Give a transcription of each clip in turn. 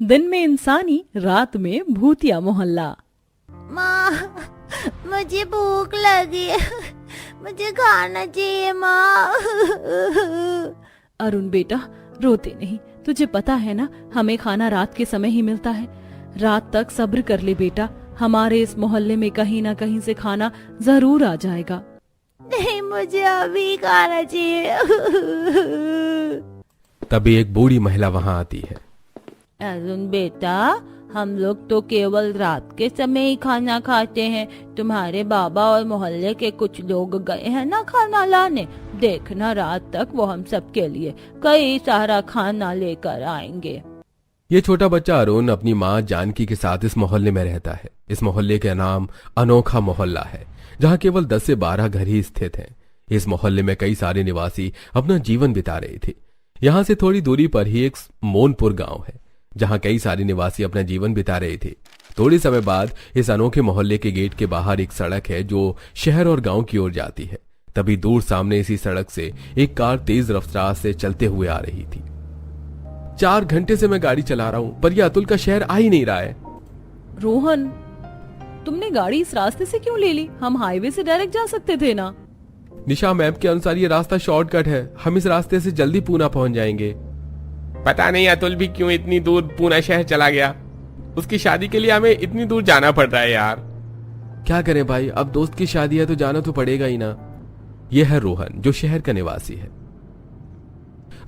दिन में इंसानी, रात में भूतिया मोहल्ला। माँ, मुझे भूख लगी है। मुझे खाना चाहिए माँ। अरुण बेटा, रोते नहीं। तुझे पता है ना, हमें खाना रात के समय ही मिलता है। रात तक सब्र कर ले बेटा, हमारे इस मोहल्ले में कहीं ना कहीं से खाना जरूर आ जाएगा। नहीं, मुझे अभी खाना चाहिए। तभी एक बूढ़ी महिला वहां आती है। अरुण बेटा, हम लोग तो केवल रात के समय ही खाना खाते हैं। तुम्हारे बाबा और मोहल्ले के कुछ लोग गए हैं ना खाना लाने। देखना, रात तक वो हम सबके लिए कई सारा खाना लेकर आएंगे। ये छोटा बच्चा अरुण अपनी माँ जानकी के साथ इस मोहल्ले में रहता है। इस मोहल्ले का नाम अनोखा मोहल्ला है, जहाँ केवल 10 से 12 घर ही स्थित हैं। इस मोहल्ले में कई सारे निवासी अपना जीवन बिता रहे थे। यहाँ से थोड़ी दूरी पर ही एक मोनपुर गांव है, जहाँ कई सारे निवासी अपना जीवन बिता रहे थे। थोड़े समय बाद इस अनोखे मोहल्ले के गेट के बाहर एक सड़क है जो शहर और गांव की ओर जाती है। तभी दूर सामने इसी सड़क से एक कार तेज रफ्तार से चलते हुए आ रही थी। 4 घंटे से मैं गाड़ी चला रहा हूँ, पर यह अतुल का शहर आ ही नहीं रहा है। रोहन, तुमने गाड़ी इस रास्ते से क्यों ले ली? हम हाईवे से डायरेक्ट जा सकते थे ना। निशा मैप के अनुसार ये रास्ता शॉर्टकट है, हम इस रास्ते से जल्दी पूना पहुंच जाएंगे। पता नहीं अतुल भी क्यों इतनी दूर पूना शहर चला गया। उसकी शादी के लिए हमें इतनी दूर जाना पड़ रहा है यार। क्या करें भाई, अब दोस्त की शादी है तो जाना तो पड़ेगा ही ना। यह है रोहन, जो शहर का निवासी है।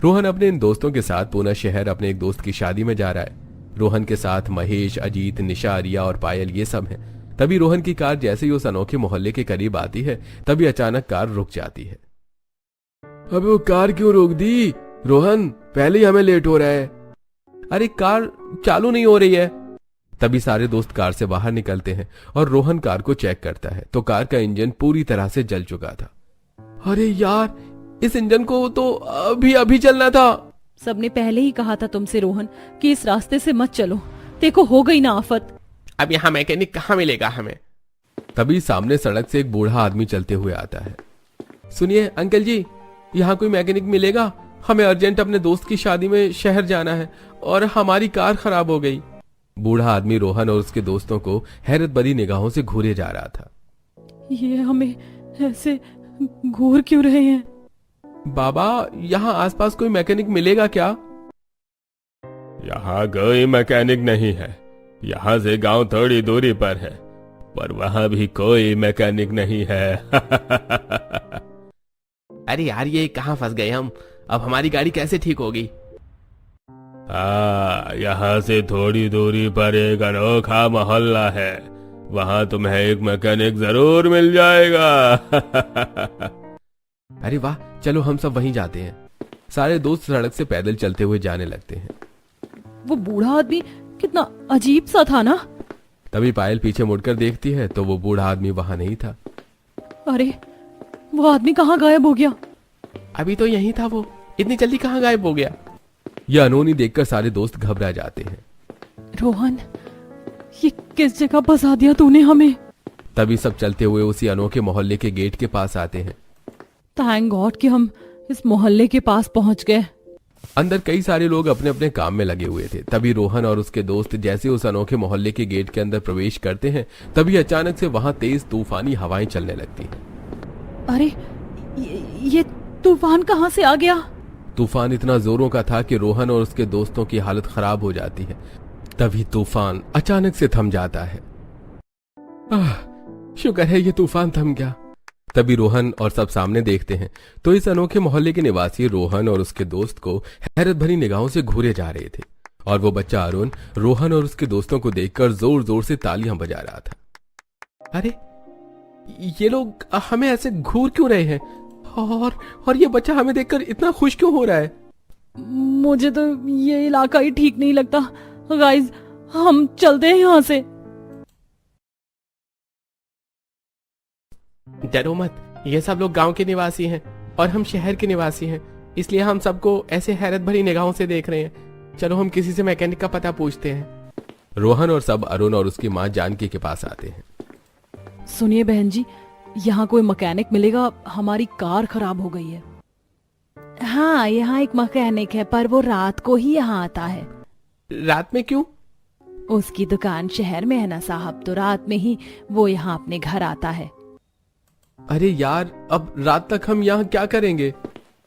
रोहन अपने इन दोस्तों के साथ पूना शहर अपने एक दोस्त की शादी में जा रहा है। रोहन के साथ महेश, अजीत, निशा, रिया और पायल ये सब हैं। तभी रोहन की कार जैसे ही उस अनोखे मोहल्ले के करीब आती है, तभी अचानक कार रुक जाती है। अबे वो कार क्यों रोक दी? रोहन, पहले ही हमें लेट हो रहा है। अरे कार चालू नहीं हो रही है। तभी सारे दोस्त कार से बाहर निकलते हैं और रोहन कार को चेक करता है तो कार का इंजन पूरी तरह से जल चुका था। अरे यार, इस इंजन को तो अभी अभी चलना था। सबने पहले ही कहा था तुमसे रोहन कि इस रास्ते से मत चलो। देखो, हो गई ना आफत। अब यहाँ मैकेनिक कहाँ मिलेगा हमें? तभी सामने सड़क से एक बूढ़ा आदमी चलते हुए आता है। सुनिए अंकल जी, यहाँ कोई मैकेनिक मिलेगा? हमें अर्जेंट अपने दोस्त की शादी में शहर जाना है और हमारी कार खराब हो गई। बूढ़ा आदमी रोहन और उसके दोस्तों को हैरत भरी निगाहों से घूरे जा रहा था। ये हमें ऐसे घूर क्यों रहे हैं? बाबा, यहाँ आसपास कोई मैकेनिक मिलेगा क्या? यहाँ कोई मैकेनिक नहीं है। यहाँ से गांव थोड़ी दूरी पर है, पर वहां भी कोई मैकेनिक नहीं है। अरे यार, ये कहाँ फंस गए हम? अब हमारी गाड़ी कैसे ठीक होगी? यहाँ से थोड़ी दूरी पर एक अनोखा मोहल्ला है, वहां तुम्हें एक मैकेनिक जरूर मिल जाएगा। अरे वाह, चलो हम सब वहीं जाते हैं। सारे दोस्त सड़क से पैदल चलते हुए जाने लगते हैं। वो बूढ़ा आदमी कितना अजीब सा था ना। तभी पायल पीछे मुड़कर देखती है तो वो बूढ़ा आदमी वहां नहीं था। अरे, वो आदमी कहाँ गायब हो गया? अभी तो यही था वो, इतनी जल्दी कहाँ गायब हो गया? यह अनहोनी देखकर सारे दोस्त घबरा जाते हैं। रोहन, ये किस जगह फंसा दिया तूने हमें? तभी सब चलते हुए उसी अनोखे मोहल्ले के गेट के पास आते हैं। थैंक गॉड कि हम इस मोहल्ले के पास पहुंच गए। अंदर कई सारे लोग अपने अपने काम में लगे हुए थे। तभी रोहन और उसके दोस्त जैसे उस अनोखे मोहल्ले के गेट के अंदर प्रवेश करते हैं, तभी अचानक से वहां तेज तूफानी हवाएं चलने लगती हैं। अरे, ये तूफान कहाँ से आ गया? तूफान इतना जोरों का था कि रोहन और उसके दोस्तों की हालत खराब हो जाती है। तभी तूफान अचानक से थम जाता है। शुक्र है ये तूफान थम गया। तभी रोहन और सब सामने देखते हैं तो इस अनोखे मोहल्ले के निवासी रोहन और उसके दोस्त को हैरत भरी निगाहों से घूरे जा रहे थे। और वो बच्चा अरुण रोहन और उसके दोस्तों को देखकर जोर जोर से तालियां बजा रहा था। अरे, ये लोग हमें ऐसे घूर क्यों रहे हैं? और ये बच्चा हमें देखकर इतना खुश क्यों हो रहा है? मुझे तो ये इलाका ही ठीक नहीं लगता। गाइस, हम चलते हैं यहाँ से। डरो मत, ये सब लोग गांव के निवासी हैं और हम शहर के निवासी हैं, इसलिए हम सबको ऐसे हैरत भरी निगाहों से देख रहे हैं। चलो हम किसी से मैकेनिक का पता पूछते हैं। रोहन और सब अरुण और उसकी माँ जानकी के पास आते हैं। सुनिए बहन जी, यहाँ कोई मैकेनिक मिलेगा? हमारी कार खराब हो गई है। हाँ, यहाँ एक मैकेनिक है, पर वो रात को ही यहाँ आता है। रात में क्यों? उसकी दुकान शहर में है ना साहब, तो रात में ही वो यहाँ अपने घर आता है। अरे यार, अब रात तक हम यहाँ क्या करेंगे?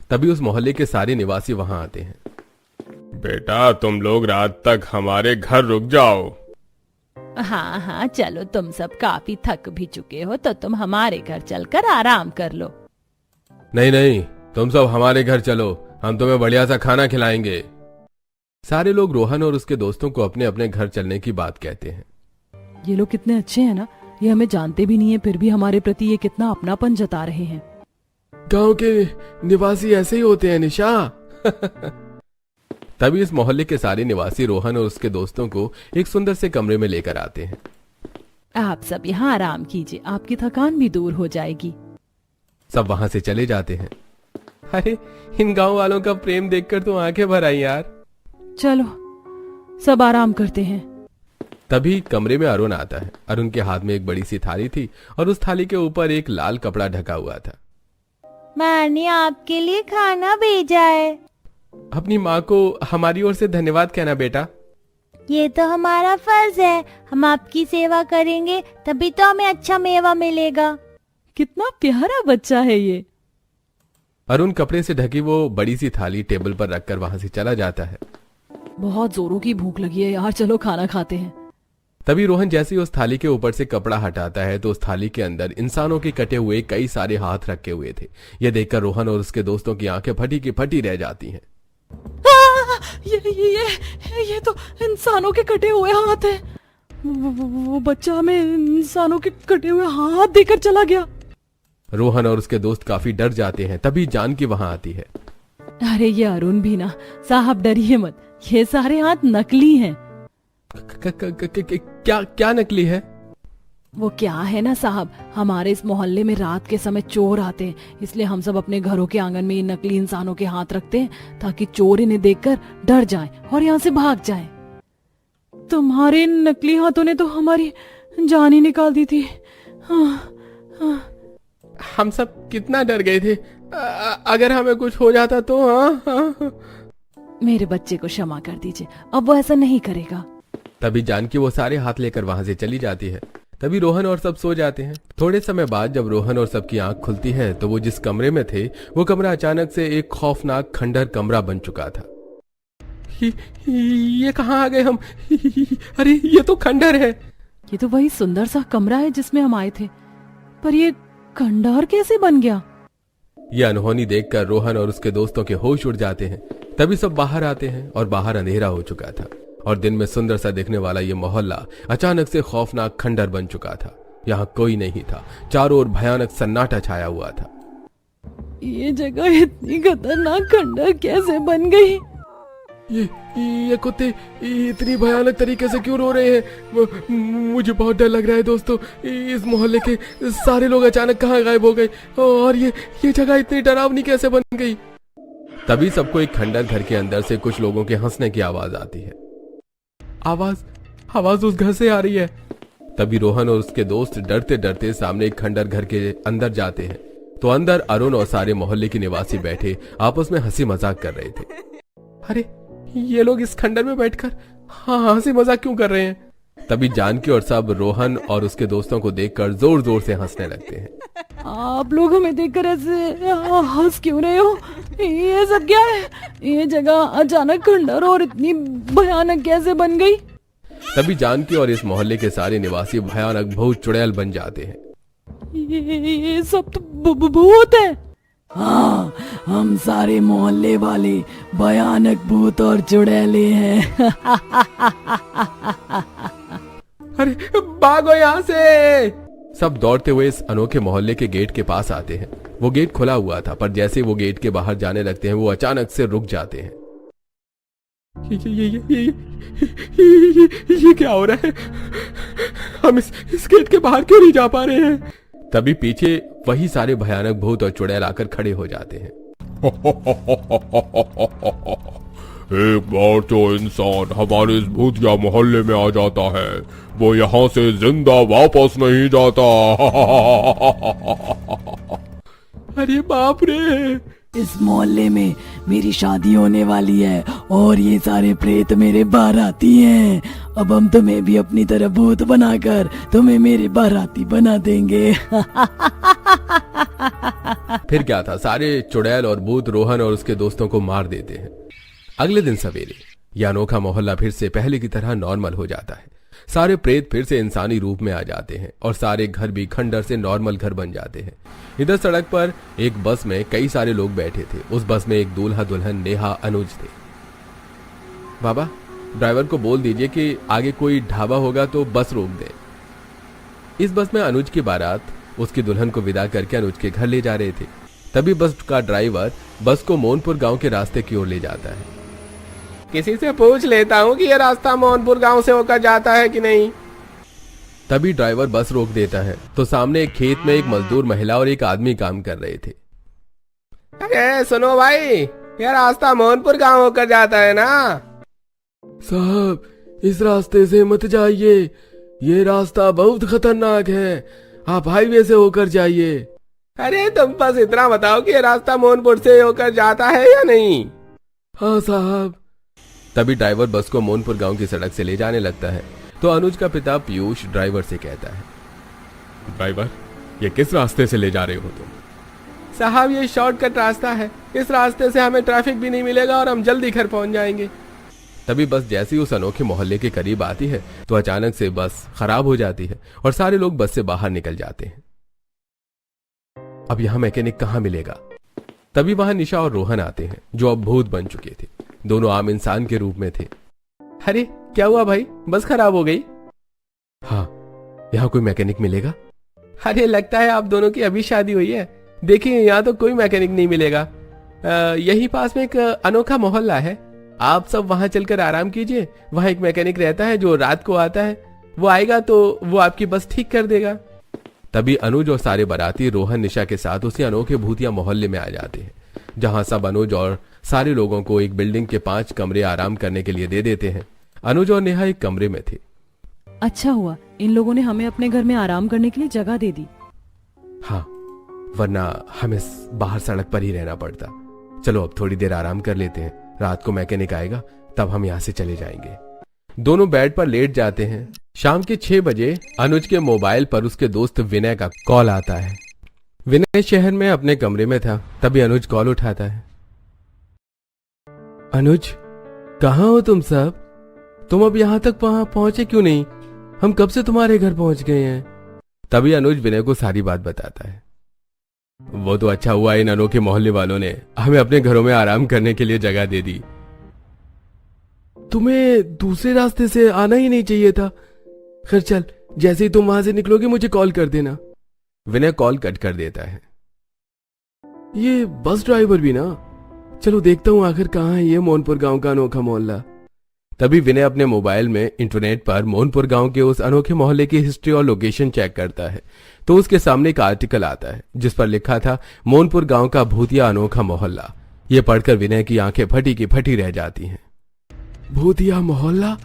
तभी उस मोहल्ले के सारे निवासी वहां आते हैं। बेटा तुम लोग रात तक हमारे घर रुक जाओ। हाँ हाँ चलो, तुम सब काफी थक भी चुके हो तो तुम हमारे घर चलकर आराम कर लो। नहीं नहीं, तुम सब हमारे घर चलो, हम तुम्हें बढ़िया सा खाना खिलाएंगे। सारे लोग रोहन और उसके दोस्तों को अपने अपने घर चलने की बात कहते हैं। ये लोग कितने अच्छे हैं ना, ये हमें जानते भी नहीं है फिर भी हमारे प्रति ये कितना अपनापन जता रहे हैं। गांव के निवासी ऐसे ही होते हैं निशा। तभी इस मोहल्ले के सारे निवासी रोहन और उसके दोस्तों को एक सुंदर से कमरे में लेकर आते हैं। आप सब यहाँ आराम कीजिए, आपकी थकान भी दूर हो जाएगी। सब वहां से चले जाते हैं। अरे इन गांव वालों का प्रेम देखकर तो आंखें भर आई यार। चलो सब आराम करते हैं। तभी कमरे में अरुण आता है। अरुण के हाथ में एक बड़ी सी थाली थी और उस थाली के ऊपर एक लाल कपड़ा ढका हुआ था। माँ ने आपके लिए खाना भेजा है। अपनी माँ को हमारी ओर से धन्यवाद कहना बेटा। ये तो हमारा फर्ज है, हम आपकी सेवा करेंगे तभी तो हमें अच्छा मेवा मिलेगा। कितना प्यारा बच्चा है ये। अरुण कपड़े से ढकी वो बड़ी सी थाली टेबल पर रखकर वहां से चला जाता है। बहुत जोरों की भूख लगी है यार, चलो खाना खाते हैं। तभी रोहन जैसे ही उस थाली के ऊपर से कपड़ा हटाता है तो उस थाली के अंदर इंसानों के कटे हुए कई सारे हाथ रखे हुए थे। यह देखकर रोहन और उसके दोस्तों की आंखें फटी की फटी रह जाती हैं। ये तो इंसानों के कटे हुए हाथ हैं। वो बच्चा हमें इंसानों के कटे हुए हाथ देकर चला गया। रोहन और उसके दोस्त काफी डर जाते हैं। तभी जानकी वहां आती है। अरे ये अरुण भी ना, साहब डरिए मत, ये सारे हाथ नकली हैं। क्या नकली है? वो क्या है ना साहब, हमारे इस मोहल्ले में रात के समय चोर आते हैं, इसलिए हम सब अपने घरों के आंगन में इन नकली इंसानों के हाथ रखते हैं ताकि चोर इन्हें देखकर डर जाएं और यहाँ से भाग जाएं। तुम्हारे इन नकली हाथों ने तो हमारी जान ही निकाल दी थी। हम सब कितना डर गए थे। अगर हमें कुछ हो जाता तो। हाँ। मेरे बच्चे को क्षमा कर दीजिए, अब वो ऐसा नहीं करेगा। तभी जानकी वो सारे हाथ लेकर वहां से चली जाती है। तभी रोहन और सब सो जाते हैं। थोड़े समय बाद जब रोहन और सबकी आंख खुलती है तो वो जिस कमरे में थे वो कमरा अचानक से एक खौफनाक खंडहर कमरा बन चुका था। ये कहाँ आ गए हम? अरे ये तो खंडहर है। ये तो वही सुंदर सा कमरा है जिसमें हम आए थे, पर ये खंडहर कैसे बन गया? ये अनहोनी देखकर रोहन और उसके दोस्तों के होश उड़ जाते हैं। तभी सब बाहर आते हैं और बाहर अंधेरा हो चुका था और दिन में सुंदर सा दिखने वाला ये मोहल्ला अचानक से खौफनाक खंडहर बन चुका था। यहाँ कोई नहीं था, चारों ओर भयानक सन्नाटा छाया हुआ था। ये जगह इतनी खतरनाक खंडहर कैसे बन गई? ये कुत्ते इतनी भयानक तरीके से क्यों रो रहे हैं? मुझे बहुत डर लग रहा है दोस्तों। इस मोहल्ले के सारे लोग अचानक कहाँ गायब हो गए और ये जगह इतनी डरावनी कैसे बन गई? तभी सबको एक खंडहर घर के अंदर से कुछ लोगों के हंसने की आवाज आती है। आवाज उस घर से आ रही है। तभी रोहन और उसके दोस्त डरते डरते सामने एक खंडहर घर के अंदर जाते हैं तो अंदर अरुण और सारे मोहल्ले के निवासी बैठे आपस में हंसी मजाक कर रहे थे। अरे ये लोग इस खंडहर में बैठकर हंसी मजाक क्यों कर रहे हैं? तभी जानकी और सब रोहन और उसके दोस्तों को देखकर जोर जोर से हंसने लगते हैं। आप लोग हमें देखकर ऐसे हंस क्यों रहे हो? ये सब क्या है? ये जगह अचानक खंडहर और इतनी भयानक कैसे बन गई? तभी जानकी और इस मोहल्ले के सारे निवासी भयानक भूत चुड़ैल बन जाते हैं। ये सब तो भूत है। हाँ, हम सारे मोहल्ले वाले भयानक भूत और चुड़ैले हैं। अरे भागो यहाँ से। सब दौड़ते हुए इस अनोखे मोहल्ले के गेट के पास आते हैं। वो गेट खुला हुआ था पर जैसे ही वो गेट के बाहर जाने लगते हैं वो अचानक से रुक जाते हैं। ये क्या हो रहा है? हम इस गेट के बाहर क्यों नहीं जा पा रहे हैं? तभी पीछे वही सारे भयानक भूत और चुड़ैल आकर खड़े हो जाते हैं। एक बार तो इंसान हमारे इस भूतिया मोहल्ले में आ जाता है, वो यहाँ से जिंदा वापस नहीं जाता। अरे बाप रे, इस मोहल्ले में मेरी शादी होने वाली है और ये सारे प्रेत मेरे बाराती हैं। अब हम तुम्हें भी अपनी तरह भूत बनाकर तुम्हें मेरे बाराती बना देंगे। फिर क्या था, सारे चुड़ैल और भूत रोहन और उसके दोस्तों को मार देते हैं। अगले दिन सवेरे यह अनोखा मोहल्ला फिर से पहले की तरह नॉर्मल हो जाता है। सारे प्रेत फिर से इंसानी रूप में आ जाते हैं और सारे घर भी खंडर से नॉर्मल घर बन जाते हैं। इधर सड़क पर एक बस में कई सारे लोग बैठे थे। उस बस में एक दूल्हा दुल्हन नेहा अनुज थे। बाबा, ड्राइवर को बोल दीजिए कि आगे कोई ढाबा होगा तो बस रोक दे। इस बस में अनुज की बारात उसकी दुल्हन को विदा करके अनुज के घर ले जा रहे थे। तभी बस का ड्राइवर बस को मोहनपुर गांव के रास्ते की ओर ले जाता है। किसी से पूछ लेता हूँ कि यह रास्ता मोहनपुर गांव से होकर जाता है कि नहीं। तभी ड्राइवर बस रोक देता है तो सामने एक खेत में एक मजदूर महिला और एक आदमी काम कर रहे थे। अरे सुनो भाई, यह रास्ता मोहनपुर गांव होकर जाता है ना? साहब, इस रास्ते से मत जाइए, ये रास्ता बहुत खतरनाक है, आप हाईवे से होकर जाइए। अरे तुम बस इतना बताओ कि यह रास्ता मोहनपुर से होकर जाता है या नहीं? हाँ साहब। तभी ड्राइवर बस को मोहनपुर गांव की सड़क से ले जाने लगता है तो अनुज का पिता पीयूष ड्राइवर से कहता है, ड्राइवर, ये किस रास्ते से ले जा रहे हो तुम? साहब, ये शॉर्टकट रास्ता है, इस रास्ते से हमें ट्रैफिक भी नहीं मिलेगा और हम जल्दी घर पहुंच जाएंगे। तभी बस जैसे ही उस अनोखे मोहल्ले के करीब आती है तो अचानक से बस खराब हो जाती है और सारे लोग बस से बाहर निकल जाते हैं। अब यहां मैकेनिक कहां मिलेगा? तभी वहां निशा और रोहन आते हैं जो अब भूत बन चुके थे। दोनों आम इंसान के रूप में थे। अरे क्या हुआ भाई, बस खराब हो गई? हाँ, यहाँ कोई मैकेनिक मिलेगा? अरे लगता है आप दोनों की अभी शादी हुई है। देखिए यहाँ तो कोई मैकेनिक नहीं मिलेगा। यही पास में एक अनोखा मोहल्ला है, आप सब वहां चलकर आराम कीजिए। वहां एक मैकेनिक रहता है जो रात को आता है, वो आएगा तो वो आपकी बस ठीक कर देगा। तभी अनुज और सारे बाराती रोहन निशा के साथ उसी अनोखे भूतिया मोहल्ले में आ जाते हैं, जहां सब अनुज और सारे लोगों को एक बिल्डिंग के 5 कमरे आराम करने के लिए दे देते हैं। अनुज और नेहा एक कमरे में थे। अच्छा हुआ इन लोगों ने हमें अपने घर में आराम करने के लिए जगह दे दी। हाँ, वरना हमें बाहर सड़क पर ही रहना पड़ता। चलो अब थोड़ी देर आराम कर लेते हैं, रात को मैकेनिक आएगा तब हम यहाँ से चले जाएंगे। दोनों बेड पर लेट जाते हैं। शाम के 6 बजे अनुज के मोबाइल पर उसके दोस्त विनय का कॉल आता है। विनय शहर में अपने कमरे में था। तभी अनुज कॉल उठाता है। अनुज, कहाँ हो तुम सब? तुम अब यहाँ तक पहुंचे क्यों नहीं? हम कब से तुम्हारे घर पहुंच गए हैं। तभी अनुज विनय को सारी बात बताता है। वो तो अच्छा हुआ इन अनोखे मोहल्ले वालों ने हमें अपने घरों में आराम करने के लिए जगह दे दी। तुम्हें दूसरे रास्ते से आना ही नहीं चाहिए था। खैर चल, जैसे ही तुम वहां से निकलोगे मुझे कॉल कर देना। विनय कॉल कट कर देता है। ये बस ड्राइवर भी ना, चलो देखता हूं आखिर कहाँ है ये मोहनपुर गांव का अनोखा मोहल्ला। तभी विनय अपने मोबाइल में इंटरनेट पर मोहनपुर गांव के उस अनोखे मोहल्ले की हिस्ट्री और लोकेशन चेक करता है तो उसके सामने एक आर्टिकल आता है जिस पर लिखा था मोहनपुर गांव का भूतिया अनोखा मोहल्ला। ये पढ़कर विनय की आंखें फटी की फटी रह जाती हैं। भूतिया मोहल्ला,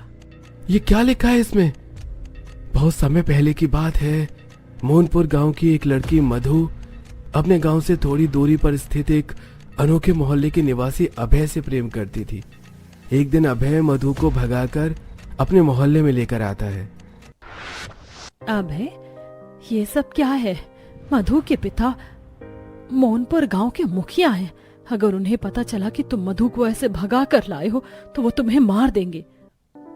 ये क्या लिखा है इसमें? बहुत समय पहले की बात है। मोहनपुर गांव की एक लड़की मधु अपने गांव से थोड़ी दूरी पर स्थित एक अनोखे मोहल्ले के निवासी अभय से प्रेम करती थी। एक दिन अभय मधु को भगाकर अपने मोहल्ले में लेकर आता है। अभय, ये सब क्या है? मधु के पिता मोहनपुर गांव के मुखिया हैं। अगर उन्हें पता चला कि तुम मधु को ऐसे भगा कर लाए हो तो वो तुम्हें मार देंगे।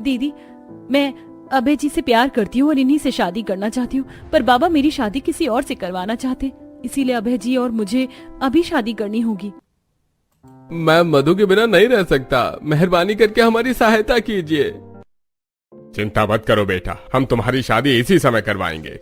दीदी, मैं अभय जी से प्यार करती हूँ और इन्हीं से शादी करना चाहती हूँ, पर बाबा मेरी शादी किसी और से करवाना चाहते, इसीलिए अभय जी और मुझे अभी शादी करनी होगी। मैं मधु के बिना नहीं रह सकता, मेहरबानी करके हमारी सहायता कीजिए। चिंता मत करो बेटा, हम तुम्हारी शादी इसी समय करवाएंगे।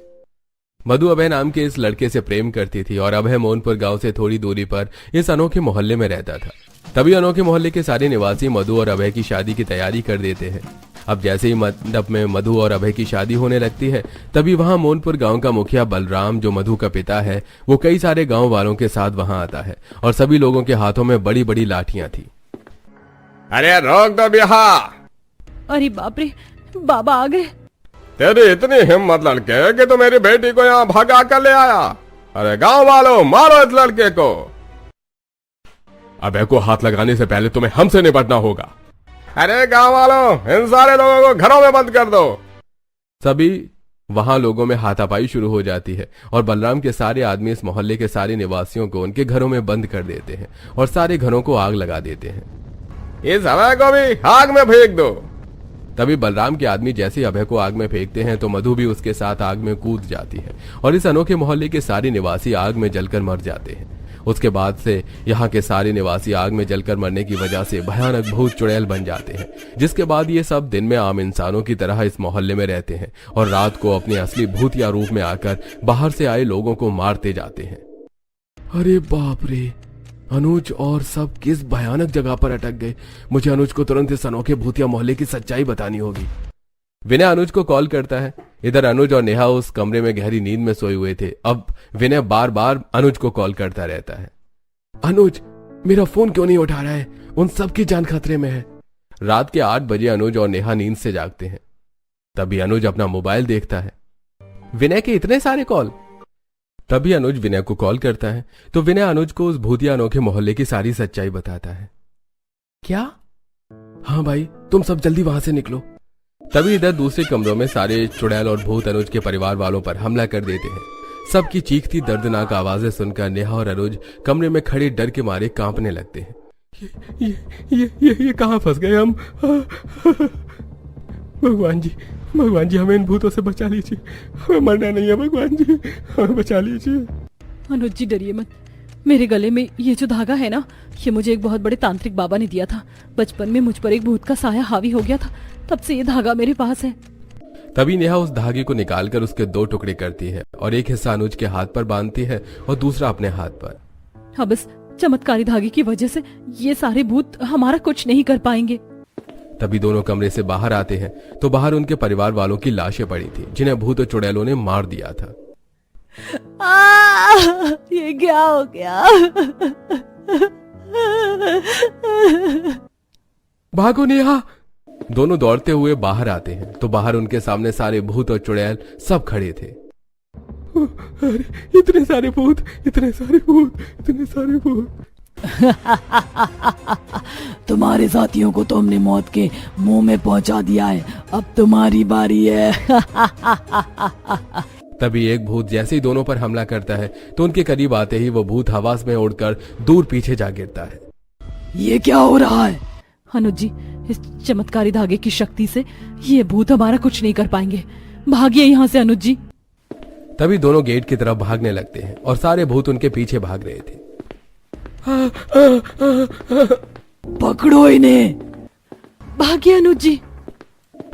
मधु अभय नाम के इस लड़के से प्रेम करती थी और अभय मोहनपुर गांव से थोड़ी दूरी पर इस अनोखे मोहल्ले में रहता था। तभी अनोखे मोहल्ले के सारे निवासी मधु और अभय की शादी की तैयारी कर देते हैं। अब जैसे ही मंडप में मधु और अभय की शादी होने लगती है तभी वहां मोहनपुर गांव का मुखिया बलराम, जो मधु का पिता है, वो कई सारे गांव वालों के साथ वहां आता है और सभी लोगों के हाथों में बड़ी बड़ी लाठियां थी। अरे रोक दो ब्याह। अरे बाप रे, बाबा आ गए। तेरी इतनी हिम्मत लड़के कि तो मेरी बेटी को यहाँ भगा कर ले आया। अरे गांव वालों, मारो इस लड़के को। अभय को हाथ लगाने से पहले तुम्हें हमसे निपटना होगा। अरे गांव वालों, इन सारे लोगों को घरों में बंद कर दो। सभी वहां लोगों में हाथापाई शुरू हो जाती है और बलराम के सारे आदमी इस मोहल्ले के सारे निवासियों को उनके घरों में बंद कर देते हैं और सारे घरों को आग लगा देते हैं। इस अभय को भी आग में फेंक दो। तभी बलराम के आदमी जैसे अभय को आग में फेंकते हैं तो मधु भी उसके साथ आग में कूद जाती है और इस अनोखे मोहल्ले के सारे निवासी आग में जलकर मर जाते हैं। उसके बाद से यहाँ के सारे निवासी आग में जलकर मरने की वजह से भयानक भूत चुड़ैल बन जाते हैं, जिसके बाद ये सब दिन में आम इंसानों की तरह इस मोहल्ले में रहते हैं और रात को अपने असली भूतिया रूप में आकर बाहर से आए लोगों को मारते जाते हैं। अरे बाप रे, अनुज और सब किस भयानक जगह पर अटक गए। मुझे अनुज को तुरंत इस अनोखे भूतिया मोहल्ले की सच्चाई बतानी होगी। विनय अनुज को कॉल करता है। इधर अनुज और नेहा उस कमरे में गहरी नींद में सोए हुए थे। अब विनय बार बार अनुज को कॉल करता रहता है। अनुज, मेरा फोन क्यों नहीं उठा रहा है? उन सब की जान खतरे में है। रात के 8 बजे अनुज और नेहा नींद से जागते हैं। तभी अनुज अपना मोबाइल देखता है। विनय के इतने सारे कॉल। तभी अनुज विनय को कॉल करता है तो विनय अनुज को उस भूतिया अनोखे मोहल्ले की सारी सच्चाई बताता है। क्या? हाँ भाई, तुम सब जल्दी वहां से निकलो। तभी इधर दूसरे कमरों में सारे चुड़ैल और भूत अनुज के परिवार वालों पर हमला कर देते हैं। सबकी चीखती दर्दनाक आवाजें सुनकर नेहा और अनुज कमरे में खड़े डर के मारे कांपने लगते हैं। ये कहां फंस गए हम? भगवान जी, हमें इन भूतों से बचा लीजिए। हमें मरना नहीं है, भगवान जी, हमें बचा लीजिए। अनुज जी डरिए मत। मेरे गले में ये जो धागा है ना, ये मुझे एक बहुत बड़े तांत्रिक बाबा ने दिया था। बचपन में मुझ पर एक भूत का साया हावी हो गया था, तब से ये धागा मेरे पास है। तभी नेहा उस धागे को निकालकर उसके 2 टुकड़े करती है और एक हिस्सा अनुज के हाथ पर बांधती है और दूसरा अपने हाथ पर। अब इस चमत्कारी धागे की वजह से ये सारे भूत हमारा कुछ नहीं कर पाएंगे। तभी दोनों कमरे से बाहर आते हैं तो बाहर उनके परिवार वालों की लाशें पड़ी थी, जिन्हें भूत और चुड़ैलों ने मार दिया था। ये क्या हो गया? भागो नेहा। दोनों दौड़ते हुए बाहर आते हैं तो बाहर उनके सामने सारे भूत और चुड़ैल सब खड़े थे। अरे इतने सारे भूत, इतने सारे भूत, इतने सारे भूत। तुम्हारे साथियों को तो हमने मौत के मुंह में पहुंचा दिया है, अब तुम्हारी बारी है। तभी एक भूत जैसे ही दोनों पर हमला करता है तो उनके करीब आते ही वो भूत हवा में उड़कर दूर पीछे जा गिरता है। ये क्या हो रहा है? अनुज जी, इस चमत्कारी धागे की शक्ति से ये भूत हमारा कुछ नहीं कर पाएंगे। भागिए यहाँ से अनुज जी। तभी दोनों गेट की तरफ भागने लगते हैं और सारे भूत उनके पीछे भाग रहे थे। पकड़ो इन्हें। भागिए अनुज जी।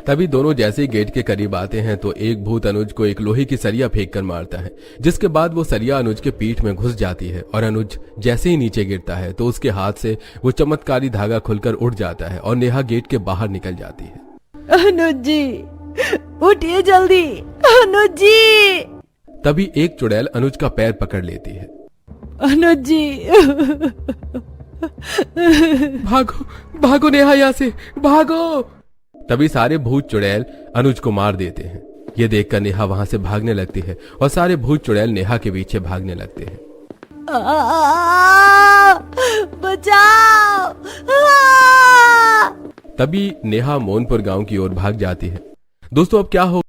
तभी दोनों जैसे ही गेट के करीब आते हैं तो एक भूत अनुज को एक लोहे की सरिया फेंक कर मारता है, जिसके बाद वो सरिया अनुज के पीठ में घुस जाती है और अनुज जैसे ही नीचे गिरता है तो उसके हाथ से वो चमत्कारी धागा खुलकर उड़ जाता है और नेहा गेट के बाहर निकल जाती है। अनुज जी, उठिए जल्दी, अनुज जी। तभी एक चुड़ैल अनुज का पैर पकड़ लेती है। अनुज जी। भागो भागो नेहा, यहाँ से भागो। तभी सारे भूत चुड़ैल अनुज को मार देते हैं। ये देखकर नेहा वहां से भागने लगती है और सारे भूत चुड़ैल नेहा के पीछे भागने लगते हैं। बचाओ। तभी नेहा मोनपुर गांव की ओर भाग जाती है। दोस्तों अब क्या हो